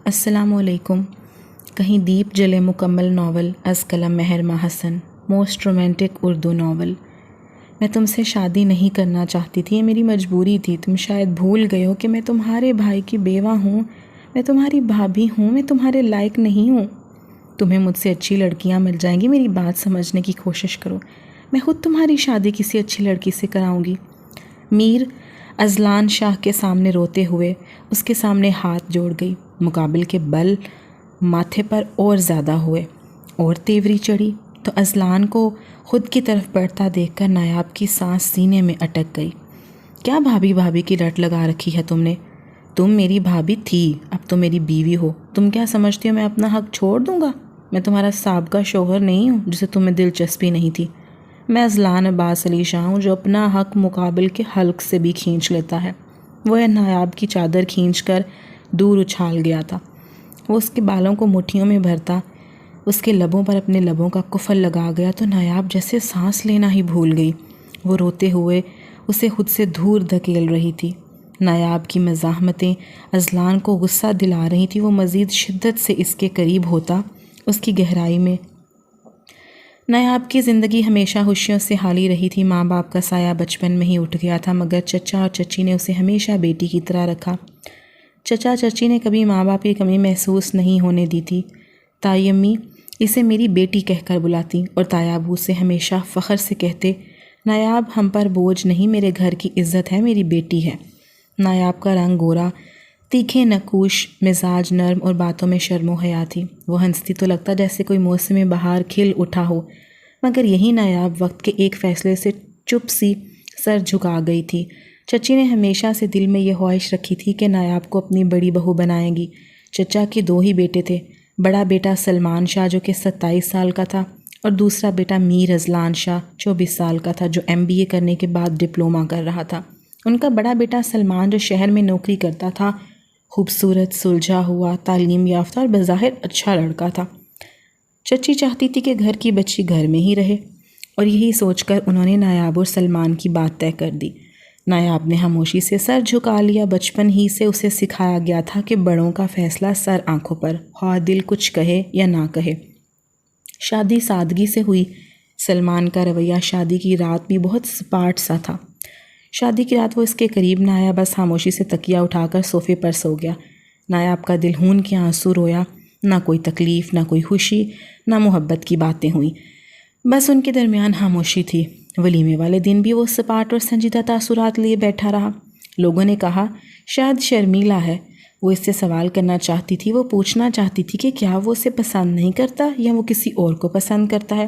السلام علیکم. کہیں دیپ جلے مکمل ناول از قلم Mehr Mohsin. Most romantic Urdu novel. میں تم سے شادی نہیں کرنا چاہتی تھی، یہ میری مجبوری تھی. تم شاید بھول گئے ہو کہ میں تمہارے بھائی کی بیوہ ہوں، میں تمہاری بھابھی ہوں، میں تمہارے لائق نہیں ہوں. تمہیں مجھ سے اچھی لڑکیاں مل جائیں گی، میری بات سمجھنے کی کوشش کرو. میں خود تمہاری شادی کسی اچھی لڑکی سے کراؤں گی. میر اذلان شاہ کے سامنے روتے ہوئے اس کے سامنے ہاتھ جوڑ گئی. مقابل کے بل ماتھے پر اور زیادہ ہوئے اور تیوری چڑھی تو اذلان کو خود کی طرف بڑھتا دیکھ کر نایاب کی سانس سینے میں اٹک گئی. کیا بھابھی بھابھی کی رٹ لگا رکھی ہے تم نے؟ تم میری بھابھی تھی، اب تو میری بیوی ہو. تم کیا سمجھتی ہو میں اپنا حق چھوڑ دوں گا؟ میں تمہارا سابقہ شوہر نہیں ہوں جسے تمہیں دلچسپی نہیں تھی. میں اذلان عباس علی شاہ ہوں جو اپنا حق مقابل کے حلق سے بھی کھینچ لیتا ہے. وہ نایاب کی چادر کھینچ کر دور اچھال گیا تھا. وہ اس کے بالوں کو مٹھیوں میں بھرتا اس کے لبوں پر اپنے لبوں کا کفل لگا گیا تو نایاب جیسے سانس لینا ہی بھول گئی. وہ روتے ہوئے اسے خود سے دور دھکیل رہی تھی. نایاب کی مزاحمتیں اذلان کو غصہ دلا رہی تھی. وہ مزید شدت سے اس کے قریب ہوتا اس کی گہرائی میں. نایاب کی زندگی ہمیشہ خوشیوں سے حالی رہی تھی. ماں باپ کا سایہ بچپن میں ہی اٹھ گیا تھا، مگر چچا اور چچی نے اسے ہمیشہ بیٹی کی طرح رکھا. چچا چچی نے کبھی ماں باپ کی کمی محسوس نہیں ہونے دی تھی. تائی امی اسے میری بیٹی کہہ کر بلاتی اور تایا ابو سے ہمیشہ فخر سے کہتے، نایاب ہم پر بوجھ نہیں، میرے گھر کی عزت ہے، میری بیٹی ہے. نایاب کا رنگ گورا، تیکھے نقوش مزاج، نرم اور باتوں میں شرم و حیا تھی. وہ ہنستی تو لگتا جیسے کوئی موسم بہار کھل اٹھا ہو، مگر یہی نایاب وقت کے ایک فیصلے سے چپ سی سر جھکا گئی تھی. چچی نے ہمیشہ سے دل میں یہ خواہش رکھی تھی کہ نایاب کو اپنی بڑی بہو بنائیں گی. چچا کے 2 ہی بیٹے تھے، بڑا بیٹا سلمان شاہ جو کہ 27 سال کا تھا اور دوسرا بیٹا میر اذلان شاہ 24 سال کا تھا جو MBA کرنے کے بعد ڈپلومہ کر رہا تھا. ان کا بڑا بیٹا سلمان جو شہر میں نوکری کرتا تھا، خوبصورت، سلجھا ہوا، تعلیم یافتہ اور بظاہر اچھا لڑکا تھا. چچی چاہتی تھی کہ گھر کی بچی گھر میں ہی رہے اور یہی سوچ کر انہوں نے نایاب اور سلمان کی بات طے کر دی. نایاب نے خاموشی سے سر جھکا لیا. بچپن ہی سے اسے سکھایا گیا تھا کہ بڑوں کا فیصلہ سر آنکھوں پر، خواہ دل کچھ کہے یا نہ کہے. شادی سادگی سے ہوئی. سلمان کا رویہ شادی کی رات بھی بہت سپاٹ سا تھا. شادی کی رات وہ اس کے قریب نہ آیا، بس خاموشی سے تکیہ اٹھا کر صوفے پر سو گیا. نایاب کا دل خون کے آنسو رویا. نہ کوئی تکلیف، نہ کوئی خوشی، نہ محبت کی باتیں ہوئیں، بس ان کے درمیان خاموشی تھی. ولیمے والے دن بھی وہ سپاٹ اور سنجیدہ تاثرات لیے بیٹھا رہا. لوگوں نے کہا شاید شرمیلا ہے. وہ اس سے سوال کرنا چاہتی تھی. وہ پوچھنا چاہتی تھی کہ کیا وہ اسے پسند نہیں کرتا یا وہ کسی اور کو پسند کرتا ہے.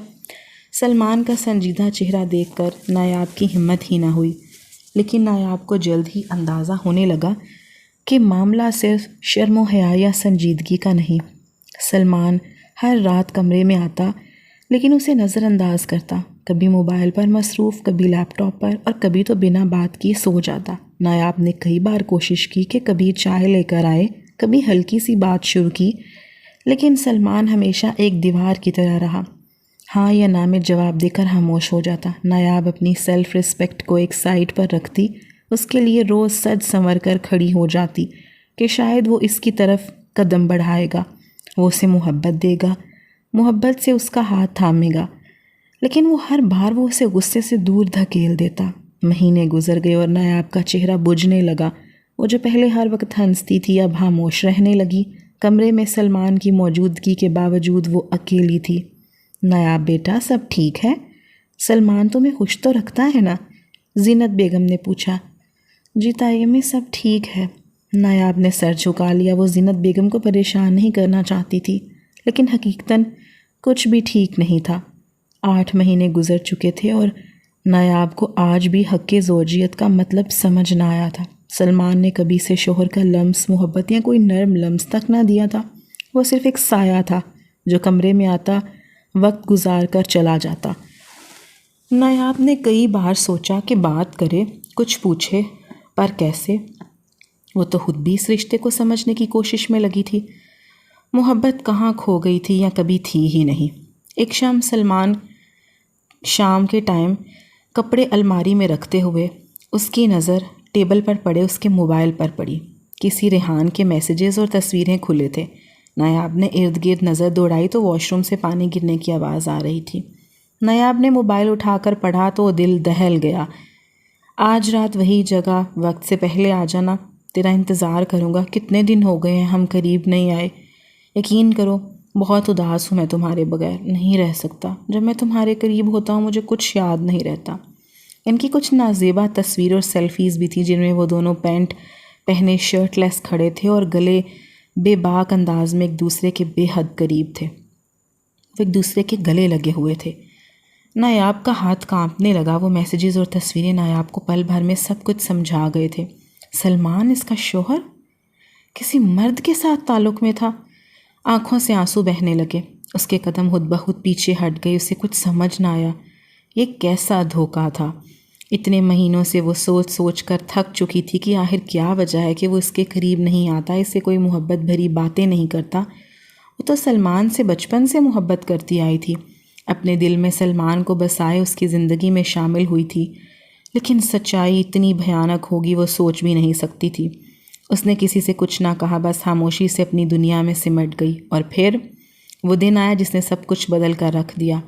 سلمان کا سنجیدہ چہرہ دیکھ کر نایاب کی ہمت ہی نہ ہوئی، لیکن نایاب کو جلد ہی اندازہ ہونے لگا کہ معاملہ صرف شرم و حیا یا سنجیدگی کا نہیں. سلمان ہر رات کمرے میں آتا لیکن اسے نظر انداز کرتا، کبھی موبائل پر مصروف، کبھی لیپ ٹاپ پر، اور کبھی تو بنا بات کیے سو جاتا. نایاب نے کئی بار کوشش کی کہ کبھی چائے لے کر آئے، کبھی ہلکی سی بات شروع کی، لیکن سلمان ہمیشہ ایک دیوار کی طرح رہا. ہاں یا نہ میں جواب دے کر خاموش ہو جاتا. نایاب اپنی سیلف رسپیکٹ کو ایک سائڈ پر رکھتی، اس کے لیے روز سج سنور کر کھڑی ہو جاتی کہ شاید وہ اس کی طرف قدم بڑھائے گا، وہ اسے محبت دے گا، محبت سے اس کا ہاتھ تھامے گا. لیکن ہر بار وہ اسے غصے سے دور دھکیل دیتا. مہینے گزر گئے اور نایاب کا چہرہ بجھنے لگا. وہ جو پہلے ہر وقت ہنستی تھی اب خاموش رہنے لگی. کمرے میں سلمان کی موجودگی کے باوجود وہ اکیلی تھی. نایاب بیٹا سب ٹھیک ہے؟ سلمان تمہیں خوش تو رکھتا ہے نا؟ زینت بیگم نے پوچھا. جی تائی امی سب ٹھیک ہے. نایاب نے سر جھکا لیا. وہ زینت بیگم کو پریشان نہیں کرنا چاہتی تھی، لیکن حقیقتاً کچھ بھی ٹھیک نہیں تھا. 8 مہینے گزر چکے تھے اور نایاب کو آج بھی حق زوجیت کا مطلب سمجھ نہ آیا تھا. سلمان نے کبھی سے شوہر کا لمس، محبت یا کوئی نرم لمس تک نہ دیا تھا. وہ صرف ایک سایہ تھا جو کمرے میں آتا، وقت گزار کر چلا جاتا. نایاب نے کئی بار سوچا کہ بات کرے، کچھ پوچھے، پر کیسے؟ وہ تو خود بھی اس رشتے کو سمجھنے کی کوشش میں لگی تھی. محبت کہاں کھو گئی تھی یا کبھی تھی ہی نہیں. ایک شام سلمان شام کے ٹائم کپڑے الماری میں رکھتے ہوئے اس کی نظر ٹیبل پر پڑے اس کے موبائل پر پڑی. کسی ریحان کے میسیجز اور تصویریں کھلے تھے۔ نایاب نے ارد گرد نظر دوڑائی تو واش روم سے پانی گرنے کی آواز آ رہی تھی۔ نایاب نے موبائل اٹھا کر پڑھا تو دل دہل گیا۔ آج رات وہی جگہ، وقت سے پہلے آ جانا، تیرا انتظار کروں گا، کتنے دن ہو گئے ہیں ہم قریب نہیں آئے، یقین کرو بہت اداس ہوں میں تمہارے بغیر، نہیں رہ سکتا، جب میں تمہارے قریب ہوتا ہوں مجھے کچھ یاد نہیں رہتا۔ ان کی کچھ نازیبا تصویر اور سیلفیز بھی تھیں جن میں وہ دونوں پینٹ پہنے شرٹ لیس کھڑے تھے اور گلے بے باک انداز میں ایک دوسرے کے بے حد قریب تھے، وہ ایک دوسرے کے گلے لگے ہوئے تھے۔ نایاب کا ہاتھ کانپنے لگا، وہ میسیجز اور تصویریں نایاب کو پل بھر میں سب کچھ سمجھا گئے تھے۔ سلمان اس کا شوہر کسی مرد کے ساتھ تعلق میں تھا۔ آنکھوں سے آنسو بہنے لگے، اس کے قدم خود بخود پیچھے ہٹ گئے، اسے کچھ سمجھ نہ آیا، یہ کیسا دھوکہ تھا۔ اتنے مہینوں سے وہ سوچ سوچ کر تھک چکی تھی کہ آخر کیا وجہ ہے کہ وہ اس کے قریب نہیں آتا، اس سے کوئی محبت بھری باتیں نہیں کرتا۔ وہ تو سلمان سے بچپن سے محبت کرتی آئی تھی، اپنے دل میں سلمان کو بسائے اس کی زندگی میں شامل ہوئی تھی، لیکن سچائی اتنی بھیانک ہوگی وہ سوچ بھی نہیں سکتی تھی۔ اس نے کسی سے کچھ نہ کہا، بس خاموشی سے اپنی دنیا میں سمٹ گئی۔ اور پھر وہ دن آیا جس نے سب کچھ بدل کر رکھ دیا۔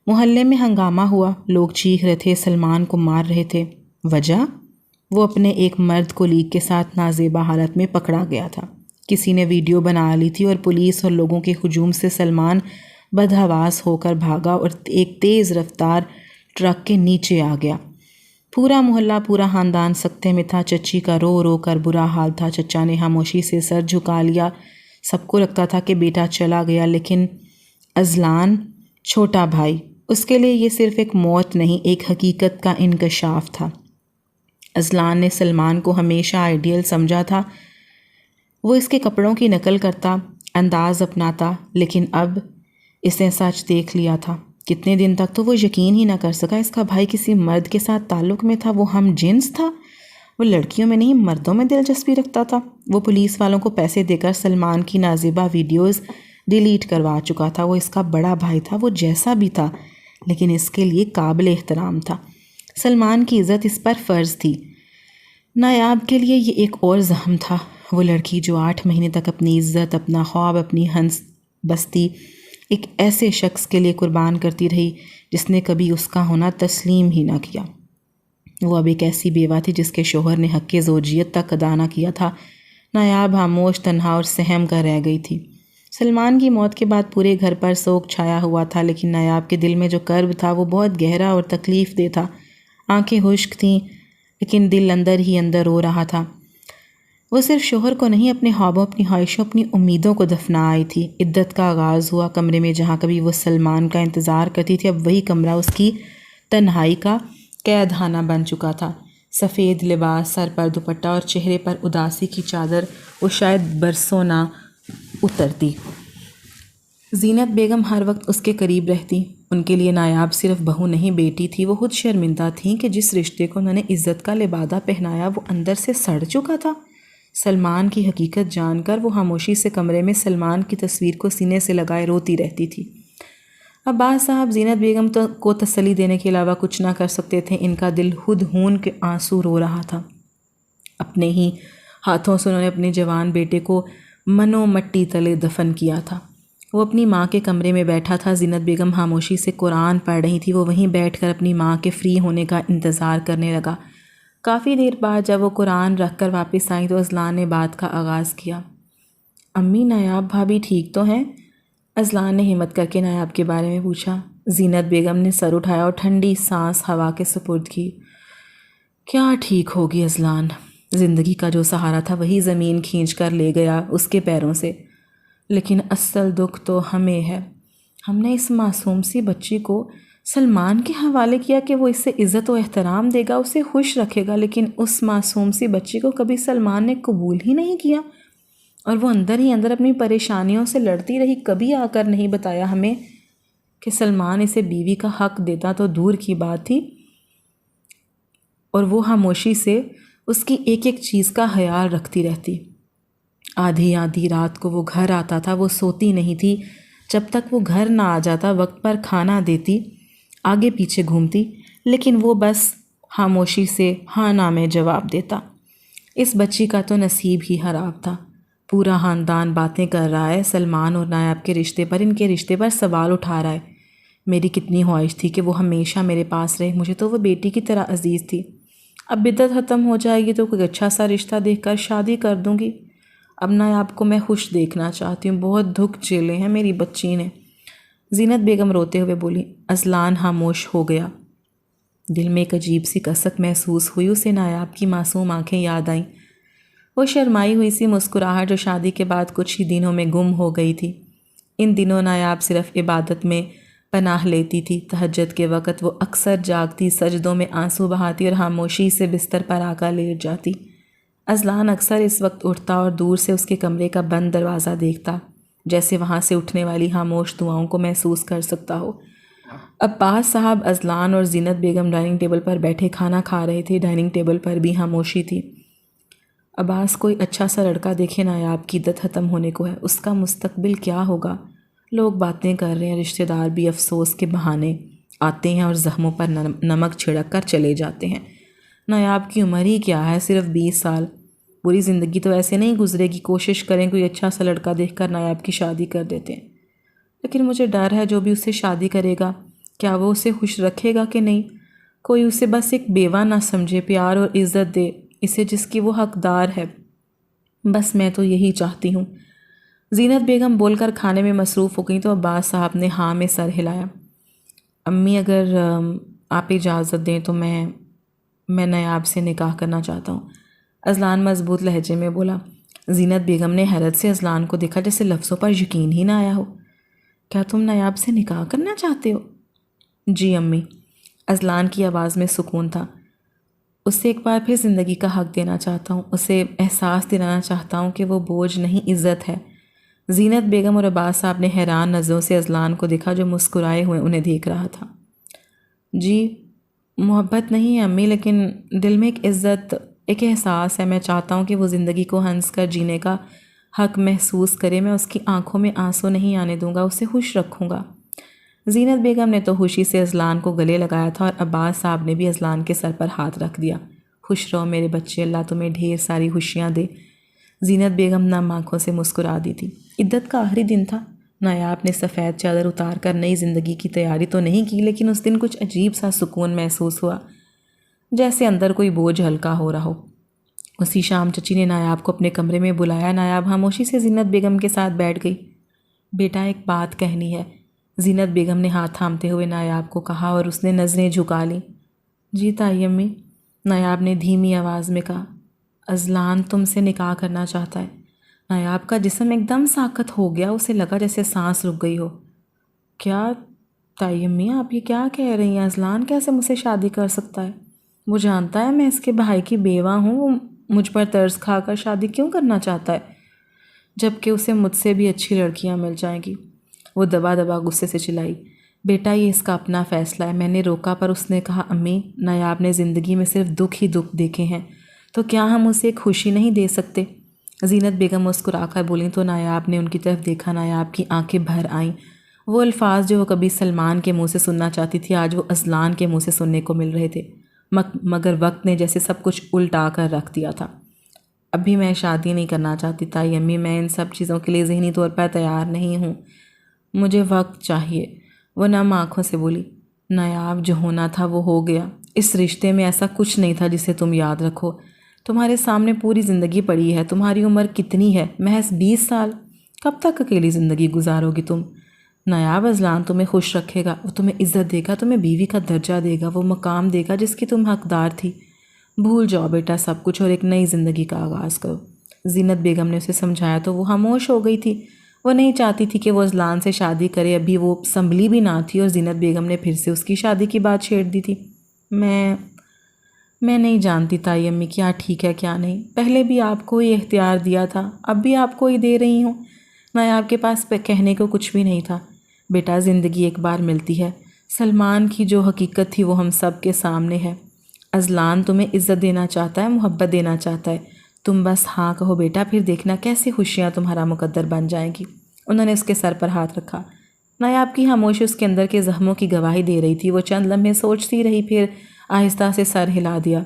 محلے میں ہنگامہ ہوا، لوگ چیخ رہے تھے، سلمان کو مار رہے تھے۔ وجہ؟ وہ اپنے ایک مرد کولیگ کے ساتھ نازیبا حالت میں پکڑا گیا تھا۔ کسی نے ویڈیو بنا لی تھی اور پولیس اور لوگوں کے ہجوم سے سلمان بدحواس ہو کر بھاگا اور ایک تیز رفتار ٹرک کے نیچے آ گیا۔ پورا محلہ، پورا خاندان سکتے میں تھا۔ چچی کا رو رو کر برا حال تھا، چچا نے خاموشی سے سر جھکا لیا۔ سب کو لگتا تھا کہ بیٹا چلا گیا، لیکن اذلان، چھوٹا بھائی، اس کے لیے یہ صرف ایک موت نہیں، ایک حقیقت کا انکشاف تھا۔ اذلان نے سلمان کو ہمیشہ آئیڈیل سمجھا تھا، وہ اس کے کپڑوں کی نقل کرتا، انداز اپناتا، لیکن اب اس نے سچ دیکھ لیا تھا۔ کتنے دن تک تو وہ یقین ہی نہ کر سکا اس کا بھائی کسی مرد کے ساتھ تعلق میں تھا، وہ ہم جنس تھا، وہ لڑکیوں میں نہیں مردوں میں دلچسپی رکھتا تھا۔ وہ پولیس والوں کو پیسے دے کر سلمان کی نازیبا ویڈیوز ڈیلیٹ کروا چکا تھا۔ وہ اس کا بڑا بھائی تھا، وہ جیسا بھی تھا، لیکن اس کے لیے قابل احترام تھا۔ سلمان کی عزت اس پر فرض تھی۔ نایاب کے لیے یہ ایک اور زخم تھا۔ وہ لڑکی جو 8 مہینے تک اپنی عزت، اپنا خواب، اپنی ہنس بستی ایک ایسے شخص کے لیے قربان کرتی رہی جس نے کبھی اس کا ہونا تسلیم ہی نہ کیا۔ وہ اب ایک ایسی بیوہ تھی جس کے شوہر نے حق زوجیت تک ادا نہ کیا تھا۔ نایاب خاموش، تنہا اور سہم کر رہ گئی تھی۔ سلمان کی موت کے بعد پورے گھر پر سوگ چھایا ہوا تھا، لیکن نایاب کے دل میں جو کرب تھا وہ بہت گہرا اور تکلیف دہ تھا۔ آنکھیں خشک تھیں، لیکن دل اندر ہی اندر رو رہا تھا۔ وہ صرف شوہر کو نہیں، اپنے خوابوں، اپنی خواہشوں، اپنی امیدوں کو دفنا آئی تھی۔ عدت کا آغاز ہوا۔ کمرے میں جہاں کبھی وہ سلمان کا انتظار کرتی تھی، اب وہی کمرہ اس کی تنہائی کا قید خانہ بن چکا تھا۔ سفید لباس، سر پر دوپٹہ اور چہرے پر اداسی کی چادر، وہ شاید برسوں نہ اترتی۔ زینت بیگم ہر وقت اس کے قریب رہتی۔ ان کے لیے نایاب صرف بہو نہیں، بیٹی تھی۔ وہ خود شرمندہ تھیں کہ جس رشتے کو انہوں نے عزت کا لبادہ پہنایا وہ اندر سے سڑ چکا تھا۔ سلمان کی حقیقت جان کر وہ خاموشی سے کمرے میں سلمان کی تصویر کو سینے سے لگائے روتی رہتی تھی۔ عباس صاحب زینت بیگم کو تسلی دینے کے علاوہ کچھ نہ کر سکتے تھے۔ ان کا دل خود خون کے آنسو رو رہا تھا۔ اپنے ہی ہاتھوں سے انہوں نے اپنے جوان بیٹے کو منو مٹی تلے دفن کیا تھا۔ وہ اپنی ماں کے کمرے میں بیٹھا تھا۔ زینت بیگم خاموشی سے قرآن پڑھ رہی تھی۔ وہ وہیں بیٹھ کر اپنی ماں کے فری ہونے کا انتظار کرنے لگا۔ کافی دیر بعد جب وہ قرآن رکھ کر واپس آئیں تو اذلان نے بات کا آغاز کیا۔ امی، نایاب بھابھی ٹھیک تو ہیں؟ اذلان نے ہمت کر کے نایاب کے بارے میں پوچھا۔ زینت بیگم نے سر اٹھایا اور ٹھنڈی سانس ہوا کے سپرد کی۔ کیا ٹھیک ہوگی اذلان، زندگی کا جو سہارا تھا وہی زمین کھینچ کر لے گیا اس کے پیروں سے، لیکن اصل دکھ تو ہمیں ہے۔ ہم نے اس معصوم سی بچی کو سلمان کے حوالے کیا کہ وہ اس سے عزت و احترام دے گا، اسے خوش رکھے گا، لیکن اس معصوم سی بچی کو کبھی سلمان نے قبول ہی نہیں کیا، اور وہ اندر ہی اندر اپنی پریشانیوں سے لڑتی رہی۔ کبھی آ کر نہیں بتایا ہمیں کہ سلمان اسے بیوی کا حق دیتا تو دور کی بات تھی، اور وہ خاموشی سے اس کی ایک ایک چیز کا خیال رکھتی رہتی۔ آدھی آدھی رات کو وہ گھر آتا تھا، وہ سوتی نہیں تھی جب تک وہ گھر نہ آ جاتا۔ وقت پر کھانا دیتی، آگے پیچھے گھومتی، لیکن وہ بس خاموشی سے ہاں نہ میں جواب دیتا۔ اس بچی کا تو نصیب ہی خراب تھا۔ پورا خاندان باتیں کر رہا ہے سلمان اور نایاب کے رشتے پر، ان کے رشتے پر سوال اٹھا رہا ہے۔ میری کتنی خواہش تھی کہ وہ ہمیشہ میرے پاس رہے، مجھے تو وہ بیٹی کی طرح عزیز تھی۔ اب بدعت ختم ہو جائے گی تو کوئی اچھا سا رشتہ دیکھ کر شادی کر دوں گی۔ اب نایاب کو میں خوش دیکھنا چاہتی ہوں، بہت دکھ جھیلے ہیں میری بچی نے۔ زینت بیگم روتے ہوئے بولی۔ اذلان خاموش ہو گیا۔ دل میں ایک عجیب سی کسک محسوس ہوئی، اسے نایاب کی معصوم آنکھیں یاد آئیں، وہ شرمائی ہوئی سی مسکراہٹ جو شادی کے بعد کچھ ہی دنوں میں گم ہو گئی تھی۔ ان دنوں نایاب صرف عبادت میں پناہ لیتی تھی۔ تہجد کے وقت وہ اکثر جاگتی، سجدوں میں آنسو بہاتی اور خاموشی سے بستر پر آ کر لیٹ جاتی۔ اذلان اکثر اس وقت اٹھتا اور دور سے اس کے کمرے کا بند دروازہ دیکھتا، جیسے وہاں سے اٹھنے والی خاموش دعاؤں کو محسوس کر سکتا ہو۔ عباس صاحب، اذلان اور زینت بیگم ڈائننگ ٹیبل پر بیٹھے کھانا کھا رہے تھے۔ ڈائننگ ٹیبل پر بھی خاموشی تھی۔ عباس، کوئی اچھا سا لڑکا دیکھے، نایاب کی عدت ختم ہونے کو ہے، اس کا مستقبل کیا ہوگا؟ لوگ باتیں کر رہے ہیں، رشتہ دار بھی افسوس کے بہانے آتے ہیں اور زخموں پر نمک چھڑک کر چلے جاتے ہیں۔ نایاب کی عمر ہی کیا ہے، صرف 20 سال۔ پوری زندگی تو ایسے نہیں گزرے گی۔ کوشش کریں کوئی اچھا سا لڑکا دیکھ کر نایاب کی شادی کر دیتے ہیں، لیکن مجھے ڈر ہے جو بھی اسے شادی کرے گا کیا وہ اسے خوش رکھے گا کہ نہیں؟ کوئی اسے بس ایک بیوہ نہ سمجھے، پیار اور عزت دے اسے جس کی وہ حقدار ہے۔ بس میں تو یہی چاہتی ہوں۔ زینت بیگم بول کر کھانے میں مصروف ہو گئیں تو عباس صاحب نے ہاں میں سر ہلایا۔ امی، اگر آپ اجازت دیں تو میں نایاب سے نکاح کرنا چاہتا ہوں، اذلان مضبوط لہجے میں بولا۔ زینت بیگم نے حیرت سے اذلان کو دیکھا، جیسے لفظوں پر یقین ہی نہ آیا ہو۔ کیا تم نایاب سے نکاح کرنا چاہتے ہو؟ جی امی۔ اذلان کی آواز میں سکون تھا۔ اسے ایک بار پھر زندگی کا حق دینا چاہتا ہوں، اسے احساس دلانا چاہتا ہوں کہ وہ بوجھ نہیں، عزت ہے۔ زینت بیگم اور عباس صاحب نے حیران نظروں سے اذلان کو دیکھا جو مسکرائے ہوئے انہیں دیکھ رہا تھا۔ جی محبت نہیں ہے امی، لیکن دل میں ایک عزت، ایک احساس ہے۔ میں چاہتا ہوں کہ وہ زندگی کو ہنس کر جینے کا حق محسوس کرے۔ میں اس کی آنکھوں میں آنسو نہیں آنے دوں گا، اسے خوش رکھوں گا۔ زینت بیگم نے تو خوشی سے اذلان کو گلے لگایا تھا اور عباس صاحب نے بھی اذلان کے سر پر ہاتھ رکھ دیا۔ خوش رہو میرے بچے، اللہ تمہیں ڈھیر ساری خوشیاں دے۔ زینت بیگم نم آنکھوں سے مسکرا دی تھی۔ عدت کا آخری دن تھا۔ نایاب نے سفید چادر اتار کر نئی زندگی کی تیاری تو نہیں کی، لیکن اس دن کچھ عجیب سا سکون محسوس ہوا، جیسے اندر کوئی بوجھ ہلکا ہو رہا ہو۔ اسی شام چچی نے نایاب کو اپنے کمرے میں بلایا۔ نایاب خاموشی سے زینت بیگم کے ساتھ بیٹھ گئی۔ بیٹا، ایک بات کہنی ہے، زینت بیگم نے ہاتھ تھامتے ہوئے نایاب کو کہا اور اس نے نظریں جھکا لیں۔ جی تائی امی، نایاب نے دھیمی آواز میں کہا۔ اذلان تم سے نکاح کرنا چاہتا ہے۔ نایاب کا جسم ایک دم ساکت ہو گیا، اسے لگا جیسے سانس رک گئی ہو۔ کیا تائی امی، آپ یہ کیا کہہ رہی ہیں؟ اذلان کیسے مجھ سے شادی کر سکتا ہے؟ وہ جانتا ہے میں اس کے بھائی کی بیوہ ہوں، وہ مجھ پر ترس کھا کر شادی کیوں کرنا چاہتا ہے، جبکہ اسے مجھ سے بھی اچھی لڑکیاں مل جائیں گی؟ وہ دبا دبا غصے سے چلائی۔ بیٹا، یہ اس کا اپنا فیصلہ ہے۔ میں نے روکا پر اس نے کہا، امی، نایاب نے زندگی میں صرف دکھ ہی دکھ دیکھے ہیں، تو کیا ہم اسے خوشی نہیں دے سکتے؟ زینت بیگم مسکرا کر بولیں تو نایاب نے ان کی طرف دیکھا۔ نایاب کی آنکھیں بھر آئیں۔ وہ الفاظ جو وہ کبھی سلمان کے منہ سے سننا چاہتی تھی آج وہ اذلان کے منہ سے سننے کو مل رہے تھے، مگر وقت نے جیسے سب کچھ الٹا کر رکھ دیا تھا۔ ابھی میں شادی نہیں کرنا چاہتی تائی امی، میں ان سب چیزوں کے لیے ذہنی طور پر تیار نہیں ہوں، مجھے وقت چاہیے۔ وہ نم آنکھوں سے بولی۔ نایاب، جو ہونا تھا وہ ہو گیا۔ اس رشتے میں ایسا کچھ نہیں تھا جسے تم یاد رکھو۔ تمہارے سامنے پوری زندگی پڑی ہے۔ تمہاری عمر کتنی ہے؟ محض 20 سال۔ کب تک اکیلی زندگی گزارو گی تم؟ نایاب، اذلان تمہیں خوش رکھے گا، وہ تمہیں عزت دے گا، تمہیں بیوی کا درجہ دے گا، وہ مقام دے گا جس کی تم حقدار تھی۔ بھول جاؤ بیٹا سب کچھ اور ایک نئی زندگی کا آغاز کرو۔ زینت بیگم نے اسے سمجھایا تو وہ خاموش ہو گئی تھی۔ وہ نہیں چاہتی تھی کہ وہ اذلان سے شادی کرے، ابھی وہ سنبھلی بھی نہ تھی اور زینت بیگم نے پھر سے اس کی شادی کی بات چھیڑ دی تھی۔ میں نہیں جانتی تائی امی کیا ٹھیک ہے کیا نہیں، پہلے بھی آپ کو ہی اختیار دیا تھا، اب بھی آپ کو ہی دے رہی ہوں۔ نایاب کے پاس کہنے کو کچھ بھی نہیں تھا۔ بیٹا، زندگی ایک بار ملتی ہے، سلمان کی جو حقیقت تھی وہ ہم سب کے سامنے ہے۔ اذلان تمہیں عزت دینا چاہتا ہے، محبت دینا چاہتا ہے، تم بس ہاں کہو بیٹا، پھر دیکھنا کیسی خوشیاں تمہارا مقدر بن جائیں گی۔ انہوں نے اس کے سر پر ہاتھ رکھا۔ نایاب کی خاموشی اس کے اندر کے زخموں کی گواہی دے رہی تھی۔ وہ چند لمحے سوچتی رہی، پھر آہستہ سے سر ہلا دیا۔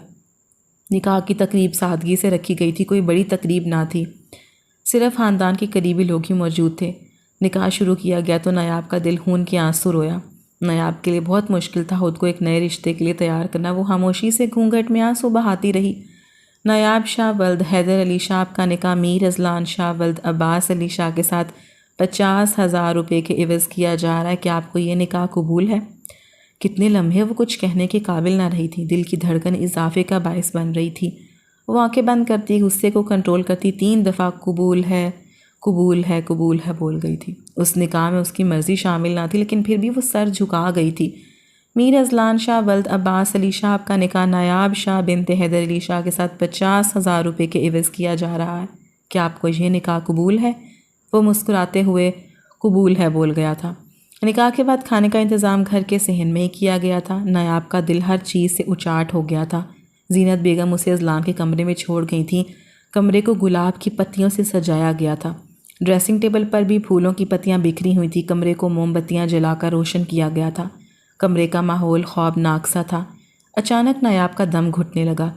نکاح کی تقریب سادگی سے رکھی گئی تھی، کوئی بڑی تقریب نہ تھی، صرف خاندان کے قریبی لوگ ہی موجود تھے۔ نکاح شروع کیا گیا تو نایاب کا دل خون کے آنسو رویا۔ نایاب کے لیے بہت مشکل تھا خود کو ایک نئے رشتے کے لیے تیار کرنا۔ وہ خاموشی سے گھونگھٹ میں آنسو بہاتی رہی۔ نایاب شاہ ولد حیدر علی شاہ کا نکاح میر اذلان شاہ ولد عباس علی شاہ کے ساتھ 50,000 روپے کے عوض کیا جا رہا ہے، کہ آپ کو یہ نکاح قبول ہے؟ کتنے لمحے وہ کچھ کہنے کے قابل نہ رہی تھی، دل کی دھڑکن اضافے کا باعث بن رہی تھی۔ وہ آنکھیں بند کرتی، غصے کو کنٹرول کرتی 3 دفعہ قبول ہے قبول ہے قبول ہے بول گئی تھی۔ اس نکاح میں اس کی مرضی شامل نہ تھی، لیکن پھر بھی وہ سر جھکا گئی تھی۔ میر اذلان شاہ ولد عباس علی شاہ کا نکاح نایاب شاہ بنت حیدر علی شاہ کے ساتھ 50,000 روپے کے عوض کیا جا رہا ہے، کیا آپ کو یہ نکاح قبول ہے؟ وہ مسکراتے ہوئے قبول ہے بول گیا تھا۔ نکاح کے بعد کھانے کا انتظام گھر کے صحن میں ہی کیا گیا تھا۔ نایاب کا دل ہر چیز سے اچاٹ ہو گیا تھا۔ زینت بیگم اسے اذلان کے کمرے میں چھوڑ گئی تھیں۔ کمرے کو گلاب کی پتیوں سے سجایا گیا تھا۔ ڈریسنگ ٹیبل پر بھی پھولوں کی پتیاں بکھری ہوئی تھیں۔ کمرے کو موم بتیاں جلا کر روشن کیا گیا تھا۔ کمرے کا ماحول خوابناک سا تھا۔ اچانک نایاب کا دم گھٹنے لگا۔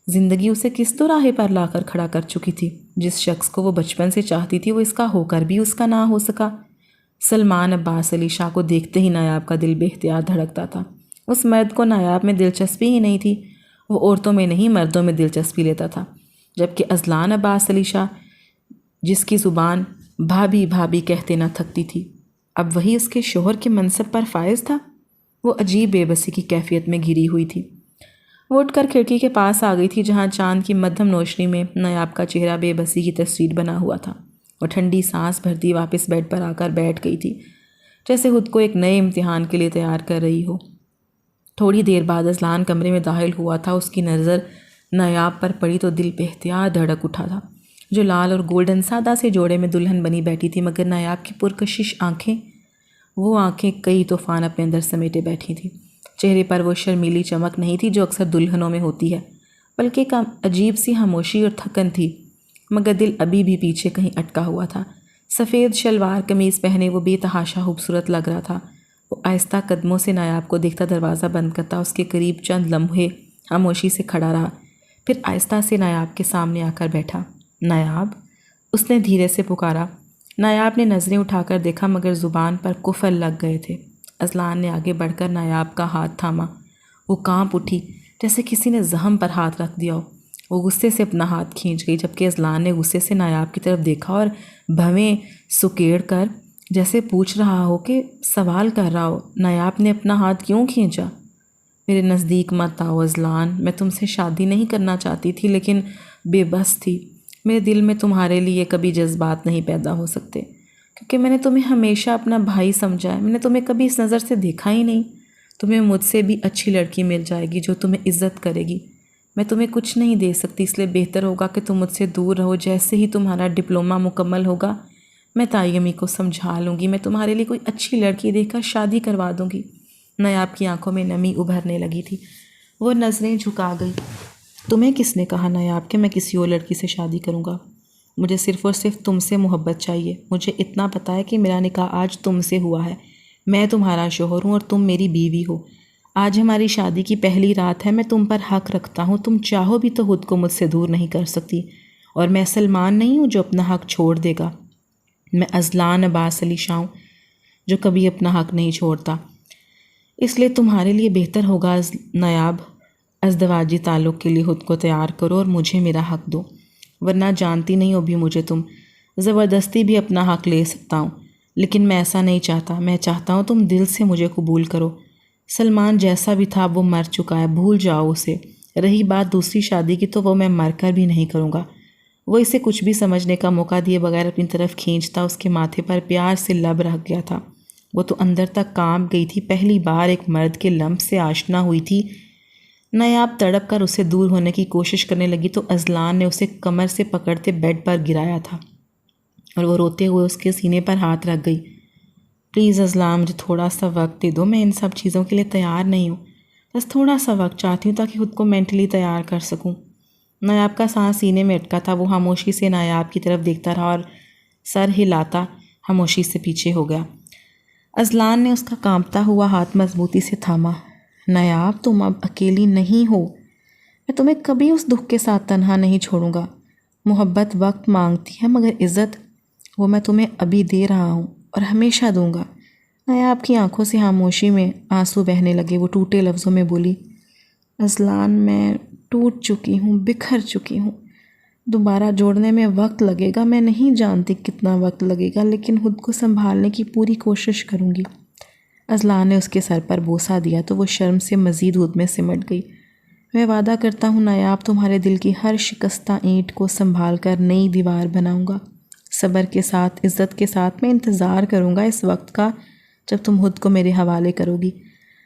زندگی اسے کس تو راہ پر لا کر کھڑا کر چکی تھی؟ جس شخص کو وہ بچپن سے چاہتی تھی، وہ اس کا ہو کر بھی اس کا نہ ہو سکا۔ سلمان عباس علی شاہ کو دیکھتے ہی نایاب کا دل بے اختیار دھڑکتا تھا۔ اس مرد کو نایاب میں دلچسپی ہی نہیں تھی۔ وہ عورتوں میں نہیں مردوں میں دلچسپی لیتا تھا، جبکہ اذلان عباس علی شاہ، جس کی زبان بھابھی بھابھی کہتے نہ تھکتی تھی، اب وہی اس کے شوہر کے منصب پر فائز تھا۔ وہ عجیب بے بسی کی کیفیت میں گھری ہوئی تھی۔ وہ اٹھ کر کھڑکی کے پاس آ گئی تھی، جہاں چاند کی مدھم روشنی میں نایاب کا چہرہ بے بسی کی تصویر بنا ہوا تھا۔ وہ ٹھنڈی سانس بھرتی واپس بیڈ پر آ کر بیٹھ گئی تھی، جیسے خود کو ایک نئے امتحان کے لیے تیار کر رہی ہو۔ تھوڑی دیر بعد اذلان کمرے میں داخل ہوا تھا۔ اس کی نظر نایاب پر پڑی تو دل بے اختیار دھڑک اٹھا تھا۔ جو لال اور گولڈن سادہ سے جوڑے میں دلہن بنی بیٹھی تھی، مگر نایاب کی پرکشش آنکھیں، وہ آنکھیں کئی طوفان اپنے اندر سمیٹے بیٹھی تھی۔ چہرے پر وہ شرمیلی چمک نہیں تھی جو اکثر دلہنوں میں ہوتی ہے، بلکہ ایک عجیب سی خاموشی اور تھکن تھی، مگر دل ابھی بھی پیچھے کہیں اٹکا ہوا تھا۔ سفید شلوار قمیض پہنے وہ بے تحاشا خوبصورت لگ رہا تھا۔ وہ آہستہ قدموں سے نایاب کو دیکھتا دروازہ بند کرتا اس کے قریب چند لمحے خاموشی سے کھڑا رہا، پھر آہستہ سے نایاب کے سامنے آ کر بیٹھا۔ نایاب، اس نے دھیرے سے پکارا۔ نایاب نے نظریں اٹھا کر دیکھا، مگر زبان پر قفل لگ گئے تھے۔ اذلان نے آگے بڑھ کر نایاب کا ہاتھ تھاما۔ وہ کانپ اٹھی، جیسے کسی نے زخم پر ہاتھ رکھ دیا ہو۔ وہ غصے سے اپنا ہاتھ کھینچ گئی، جبکہ اذلان نے غصے سے نایاب کی طرف دیکھا اور بھویں سکیڑ کر جیسے پوچھ رہا ہو کہ سوال کر رہا ہو، نایاب نے اپنا ہاتھ کیوں کھینچا؟ میرے نزدیک مت آؤ اذلان، میں تم سے شادی نہیں کرنا چاہتی تھی، لیکن بے بس تھی۔ میرے دل میں تمہارے لیے کبھی جذبات نہیں پیدا ہو سکتے، کیونکہ میں نے تمہیں ہمیشہ اپنا بھائی سمجھا ہے۔ میں نے تمہیں کبھی اس نظر سے دیکھا ہی نہیں۔ تمہیں مجھ سے بھی اچھی لڑکی مل جائے گی جو تمہیں عزت کرے گی۔ میں تمہیں کچھ نہیں دے سکتی، اس لیے بہتر ہوگا کہ تم مجھ سے دور رہو۔ جیسے ہی تمہارا ڈپلومہ مکمل ہوگا، میں تائی امی کو سمجھا لوں گی، میں تمہارے لیے کوئی اچھی لڑکی دیکھ کر شادی کروا دوں گی۔ نایاب کی آنکھوں میں نمی ابھرنے لگی تھی۔ وہ نظریں جھکا گئی۔ تمہیں کس نے کہا نایاب کہ میں کسی اور لڑکی سے شادی کروں گا؟ مجھے صرف اور صرف تم سے محبت چاہیے۔ مجھے اتنا پتہ ہے کہ میرا نکاح آج تم سے ہوا ہے۔ میں تمہارا شوہر ہوں اور تم میری بیوی ہو۔ آج ہماری شادی کی پہلی رات ہے۔ میں تم پر حق رکھتا ہوں۔ تم چاہو بھی تو خود کو مجھ سے دور نہیں کر سکتی، اور میں سلمان نہیں ہوں جو اپنا حق چھوڑ دے گا۔ میں اذلان عباس علی شاہ ہوں جو کبھی اپنا حق نہیں چھوڑتا۔ اس لیے تمہارے لیے بہتر ہوگا نایاب، ازدواجی تعلق کے لیے خود کو تیار کرو اور مجھے میرا حق دو، ورنہ جانتی نہیں ہو بھی مجھے تم زبردستی بھی اپنا حق لے سکتا ہوں، لیکن میں ایسا نہیں چاہتا۔ میں چاہتا ہوں تم دل سے مجھے قبول کرو۔ سلمان جیسا بھی تھا وہ مر چکا ہے، بھول جاؤ اسے۔ رہی بات دوسری شادی کی، تو وہ میں مر کر بھی نہیں کروں گا۔ وہ اسے کچھ بھی سمجھنے کا موقع دیے بغیر اپنی طرف کھینچتا اس کے ماتھے پر پیار سے لب رکھ گیا تھا۔ وہ تو اندر تک کانپ گئی تھی، پہلی بار ایک مرد کے لمس سے آشنا ہوئی تھی۔ نایاب تڑپ کر اسے دور ہونے کی کوشش کرنے لگی تو اذلان نے اسے کمر سے پکڑتے بیڈ پر گرایا تھا اور وہ روتے ہوئے اس کے سینے پر ہاتھ رکھ گئی۔ پلیز اذلان، مجھے تھوڑا سا وقت دے دو، میں ان سب چیزوں کے لیے تیار نہیں ہوں، بس تھوڑا سا وقت چاہتی ہوں تاکہ خود کو مینٹلی تیار کر سکوں۔ نایاب کا سانس سینے میں اٹکا تھا۔ وہ خاموشی سے نایاب کی طرف دیکھتا رہا اور سر ہلاتا خاموشی سے پیچھے ہو گیا۔ اذلان نے اس کا کانپتا ہوا ہاتھ مضبوطی سے تھاما۔ نایاب، تم اب اکیلی نہیں ہو، میں تمہیں کبھی اس دکھ کے ساتھ تنہا نہیں چھوڑوں گا۔ محبت وقت مانگتی ہے مگر عزت وہ میں تمہیں ابھی دے رہا ہوں اور ہمیشہ دوں گا۔ نایاب کی آنکھوں سے خاموشی میں آنسو بہنے لگے۔ وہ ٹوٹے لفظوں میں بولی، اذلان میں ٹوٹ چکی ہوں، بکھر چکی ہوں، دوبارہ جوڑنے میں وقت لگے گا، میں نہیں جانتی کتنا وقت لگے گا، لیکن خود کو سنبھالنے کی پوری کوشش کروں گی۔ اذلان نے اس کے سر پر بوسہ دیا تو وہ شرم سے مزید خود میں سمٹ گئی۔ میں وعدہ کرتا ہوں نایاب، تمہارے دل کی ہر شکستہ اینٹ کو سنبھال کر نئی دیوار بناؤں گا۔ صبر کے ساتھ، عزت کے ساتھ میں انتظار کروں گا اس وقت کا جب تم خود کو میرے حوالے کرو گی،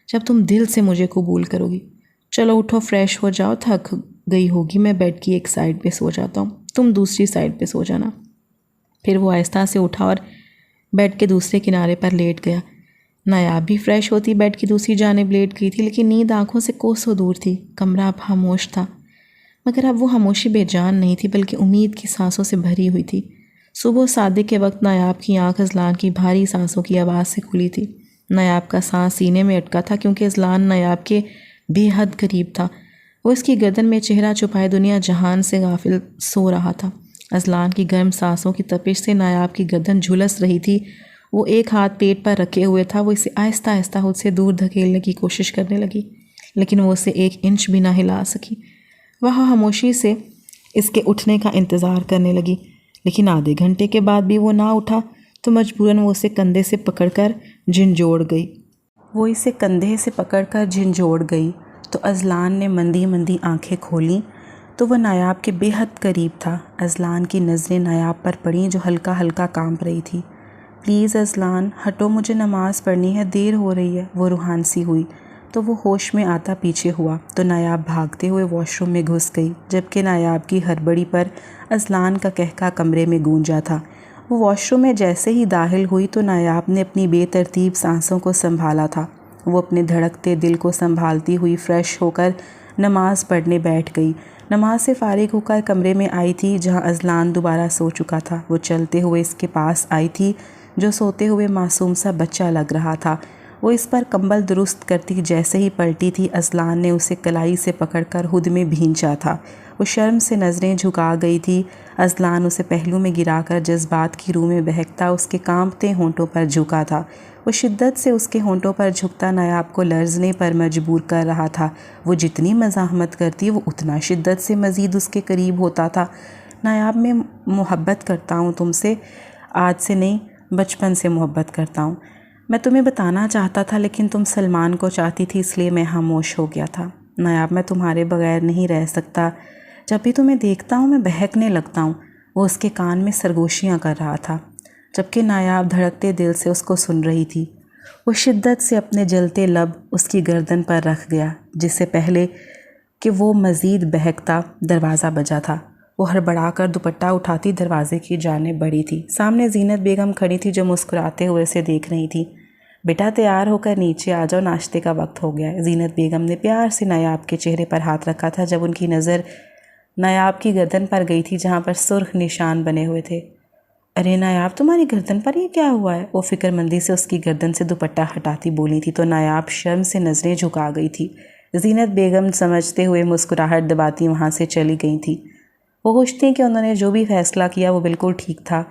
جب تم دل سے مجھے قبول کرو گی۔ چلو اٹھو، فریش ہو جاؤ، تھک گئی ہوگی، میں بیڈ کی ایک سائڈ پہ سو جاتا ہوں، تم دوسری سائڈ پہ سو جانا۔ پھر وہ آہستہ سے اٹھا اور بیڈ کے دوسرے کنارے پر لیٹ گیا۔ نایاب بھی فریش ہوتی بیڈ کی دوسری جانب لیٹ گئی تھی، لیکن نیند آنکھوں سے کوسوں دور تھی۔ کمرہ اب خاموش تھا، مگر اب وہ خاموشی بے جان نہیں تھی بلکہ امید کی سانسوں سے بھری ہوئی تھی۔ صبح صادق کے وقت نایاب کی آنکھ اذلان کی بھاری سانسوں کی آواز سے کھلی تھی۔ نایاب کا سانس سینے میں اٹکا تھا کیونکہ اذلان نایاب کے بے حد قریب تھا۔ وہ اس کی گردن میں چہرہ چھپائے دنیا جہان سے غافل سو رہا تھا۔ اذلان کی گرم سانسوں کی تپش سے نایاب کی گردن جھلس رہی تھی۔ وہ ایک ہاتھ پیٹ پر رکھے ہوئے تھا۔ وہ اسے آہستہ آہستہ خود سے دور دھکیلنے کی کوشش کرنے لگی، لیکن وہ اسے 1 انچ بھی نہ ہلا سکی۔ وہ خاموشی سے اس کے اٹھنے کا انتظار کرنے لگی، لیکن آدھے گھنٹے کے بعد بھی وہ نہ اٹھا تو مجبوراً وہ اسے کندھے سے پکڑ کر جھنجھوڑ گئی۔ تو اذلان نے مندی مندی آنکھیں کھولیں تو وہ نایاب کے بے حد قریب تھا۔ اذلان کی نظریں نایاب پر پڑیں جو ہلکا ہلکا کانپ رہی تھی۔ پلیز اذلان ہٹو، مجھے نماز پڑھنی ہے، دیر ہو رہی ہے۔ وہ روحان سی ہوئی تو وہ ہوش میں آتا پیچھے ہوا تو نایاب بھاگتے ہوئے واش روم میں گھس گئی، جبکہ نایاب کی ہڑبڑی پر اذلان کا کہکا کمرے میں گونجا تھا۔ وہ واش روم میں جیسے ہی داخل ہوئی تو نایاب نے اپنی بے ترتیب سانسوں کو سنبھالا تھا۔ وہ اپنے دھڑکتے دل کو سنبھالتی ہوئی فریش ہو کر نماز پڑھنے بیٹھ گئی۔ نماز سے فارغ ہو کر کمرے میں آئی تھی جہاں اذلان دوبارہ سو چکا تھا۔ وہ چلتے ہوئے اس کے پاس آئی تھی جو سوتے ہوئے معصوم سا بچہ لگ رہا تھا۔ وہ اس پر کمبل درست کرتی جیسے ہی پلٹی تھی اذلان نے اسے کلائی سے پکڑ کر خود میں بھینچا تھا۔ وہ شرم سے نظریں جھکا گئی تھی۔ اذلان اسے پہلو میں گرا کر جذبات کی رو میں بہکتا اس کے کانپتے ہونٹوں پر جھکا تھا۔ وہ شدت سے اس کے ہونٹوں پر جھکتا نایاب کو لرزنے پر مجبور کر رہا تھا۔ وہ جتنی مزاحمت کرتی وہ اتنا شدت سے مزید اس کے قریب ہوتا تھا۔ نایاب، میں محبت کرتا ہوں تم سے، آج سے نہیں، بچپن سے محبت کرتا ہوں۔ میں تمہیں بتانا چاہتا تھا لیکن تم سلمان کو چاہتی تھی، اس لیے میں خاموش ہو گیا تھا۔ نایاب، میں تمہارے بغیر نہیں رہ سکتا، جب بھی تمہیں دیکھتا ہوں میں بہکنے لگتا ہوں۔ وہ اس کے کان میں سرگوشیاں کر رہا تھا، جبکہ نایاب دھڑکتے دل سے اس کو سن رہی تھی۔ وہ شدت سے اپنے جلتے لب اس کی گردن پر رکھ گیا، جس سے پہلے کہ وہ مزید بہکتا دروازہ بجا تھا۔ وہ ہڑبڑا کر دوپٹہ اٹھاتی دروازے کی جانب بڑھی تھی۔ سامنے زینت بیگم کھڑی تھی جو مسکراتے ہوئے اسے دیکھ رہی تھی۔ بیٹا تیار ہو کر نیچے آ جاؤ، ناشتے کا وقت ہو گیا ہے۔ زینت بیگم نے پیار سے نایاب کے چہرے پر ہاتھ رکھا تھا جب ان کی نظر نایاب کی گردن پر گئی تھی جہاں پر سرخ نشان بنے ہوئے تھے۔ ارے نایاب، تمہاری گردن پر یہ کیا ہوا ہے؟ وہ فکر مندی سے اس کی گردن سے دوپٹہ ہٹاتی بولی تھی تو نایاب شرم سے نظریں جھکا گئی تھی۔ زینت بیگم سمجھتے ہوئے مسکراہٹ دباتی وہاں سے چلی گئی تھی۔ وہ خوش تھیں کہ انہوں نے جو بھی فیصلہ کیا وہ بالکل ٹھیک تھا۔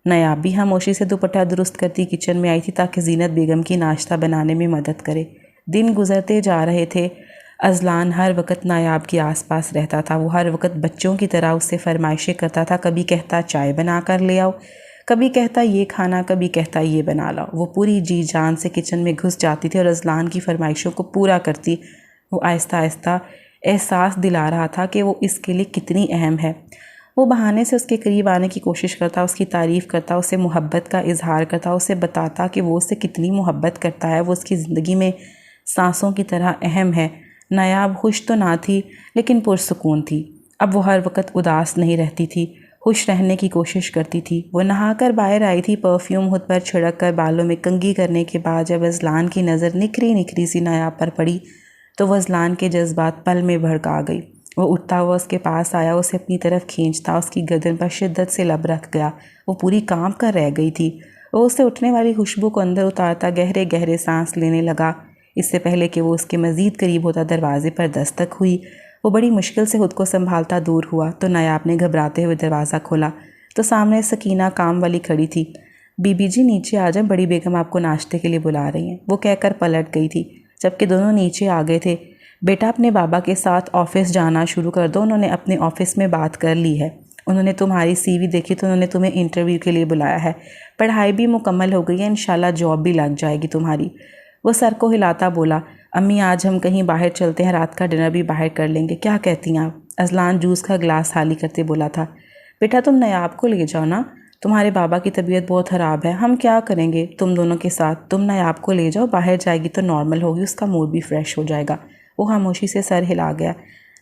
نایاب بھی خاموشی سے دوپٹہ درست کرتی کچن میں آئی تھی تاکہ زینت بیگم کی ناشتہ بنانے میں مدد کرے۔ دن گزرتے جا رہے تھے۔ اذلان ہر وقت نایاب کے آس پاس رہتا تھا۔ وہ ہر وقت بچوں کی طرح اس سے فرمائشیں کرتا تھا، کبھی کہتا چائے بنا کر لے آؤ، کبھی کہتا یہ کھانا، کبھی کہتا یہ بنا لاؤ۔ وہ پوری جی جان سے کچن میں گھس جاتی تھی اور اذلان کی فرمائشوں کو پورا کرتی۔ وہ آہستہ آہستہ احساس دلا رہا تھا کہ وہ اس کے لیے کتنی اہم ہے۔ وہ بہانے سے اس کے قریب آنے کی کوشش کرتا، اس کی تعریف کرتا، اسے محبت کا اظہار کرتا، اسے بتاتا کہ وہ اس سے کتنی محبت کرتا ہے، وہ اس کی زندگی میں سانسوں کی طرح اہم ہے۔ نایاب خوش تو نہ تھی لیکن پرسکون تھی۔ اب وہ ہر وقت اداس نہیں رہتی تھی، خوش رہنے کی کوشش کرتی تھی۔ وہ نہا کر باہر آئی تھی، پرفیوم خود پر چھڑک کر بالوں میں کنگھی کرنے کے بعد جب اذلان کی نظر نکھری نکھری سی نایاب پر پڑی تو وہ اذلان کے جذبات پل میں بھڑکا گئی۔ وہ اٹھتا ہوا اس کے پاس آیا، اسے اپنی طرف کھینچتا، اس کی گردن پر شدت سے لب رکھ گیا۔ وہ پوری کانپ کر رہ گئی تھی۔ وہ اس سے اٹھنے والی خوشبو کو اندر اتارتا گہرے گہرے سانس لینے لگا۔ اس سے پہلے کہ وہ اس کے مزید قریب ہوتا دروازے پر دستک ہوئی۔ وہ بڑی مشکل سے خود کو سنبھالتا دور ہوا تو نایاب نے گھبراتے ہوئے دروازہ کھولا تو سامنے سکینہ کام والی کھڑی تھی۔ بی بی جی نیچے آ جائیں، بڑی بیگم آپ کو ناشتے کے لیے بلا رہی ہیں، وہ کہہ کر پلٹ گئی تھی، جبکہ دونوں نیچے آ گئے تھے۔ بیٹا اپنے بابا کے ساتھ آفس جانا شروع کر دو، انہوں نے اپنے آفس میں بات کر لی ہے، انہوں نے تمہاری سی وی دیکھی تو انہوں نے تمہیں انٹرویو کے لیے بلایا ہے، پڑھائی بھی مکمل ہو گئی ہے، انشاءاللہ جاب بھی لگ جائے گی تمہاری۔ وہ سر کو ہلاتا بولا، امی آج ہم کہیں باہر چلتے ہیں، رات کا ڈنر بھی باہر کر لیں گے، کیا کہتی ہیں آپ؟ اذلان جوس کا گلاس خالی کرتے بولا تھا۔ بیٹا تم نایاب کو لے جاؤ نا، تمہارے بابا کی طبیعت بہت خراب ہے، ہم کیا کریں گے تم دونوں کے ساتھ، تم نایاب کو لے جاؤ، باہر جائے گی تو نارمل ہوگی، اس کا موڈ بھی فریش ہو جائے گا۔ وہ خاموشی سے سر ہلا گیا۔